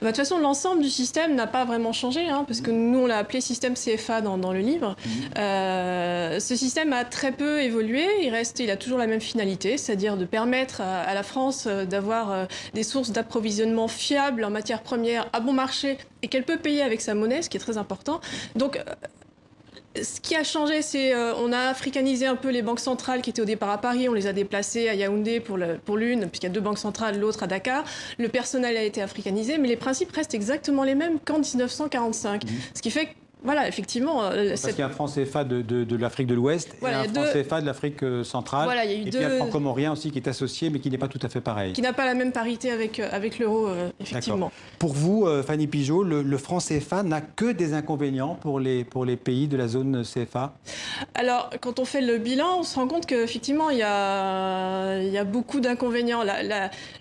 De toute façon, l'ensemble du système n'a pas vraiment changé, hein, parce que nous, on l'a appelé système CFA dans le livre. Ce système a très peu évolué. Il a toujours la même finalité, c'est-à-dire de permettre à la France d'avoir des sources d'approvisionnement fiables en matières premières à bon marché et qu'elle peut payer avec sa monnaie, ce qui est très important. Donc, ce qui a changé, c'est on a africanisé un peu les banques centrales qui étaient au départ à Paris. On les a déplacées à Yaoundé pour l'une, puisqu'il y a 2 banques centrales, l'autre à Dakar. Le personnel a été africanisé, mais les principes restent exactement les mêmes qu'en 1945. Ce qui fait que, voilà, effectivement... Parce qu'il y a un franc CFA de l'Afrique de l'Ouest et un franc CFA de l'Afrique centrale. Voilà, il y a eu et puis il y a le franco-comorien aussi qui est associé, mais qui n'est pas tout à fait pareil. Qui n'a pas la même parité avec l'euro, effectivement. Pour vous, Fanny Pigeaud, le franc CFA n'a que des inconvénients pour les pays de la zone CFA? Alors, quand on fait le bilan, on se rend compte qu'effectivement, il y a beaucoup d'inconvénients.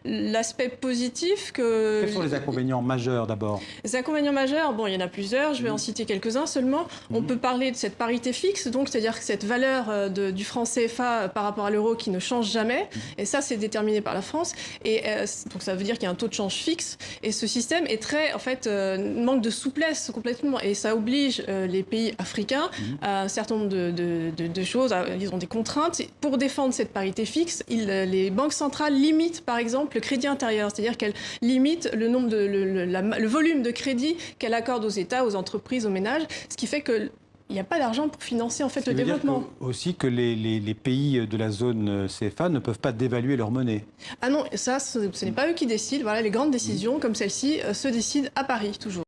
L'aspect positif que... Quels sont les inconvénients majeurs d'abord? Les inconvénients majeurs, bon, il y en a plusieurs, je vais en citer quelques-uns seulement. On peut parler de cette parité fixe, donc c'est-à-dire que cette valeur du franc CFA par rapport à l'euro qui ne change jamais, et ça c'est déterminé par la France, et donc ça veut dire qu'il y a un taux de change fixe, et ce système est très, en fait, manque de souplesse complètement, et ça oblige les pays africains à un certain nombre de choses, ils ont des contraintes. Pour défendre cette parité fixe, les banques centrales limitent par exemple le crédit intérieur, c'est-à-dire qu'elles limitent le volume de crédit qu'elles accordent aux États, aux entreprises, aux ménages, ce qui fait que il n'y a pas d'argent pour financer en fait le développement. Dire aussi que les pays de la zone CFA ne peuvent pas dévaluer leur monnaie. Ah non, ça, ce n'est pas eux qui décident. Voilà, les grandes décisions comme celle-ci se décident à Paris toujours.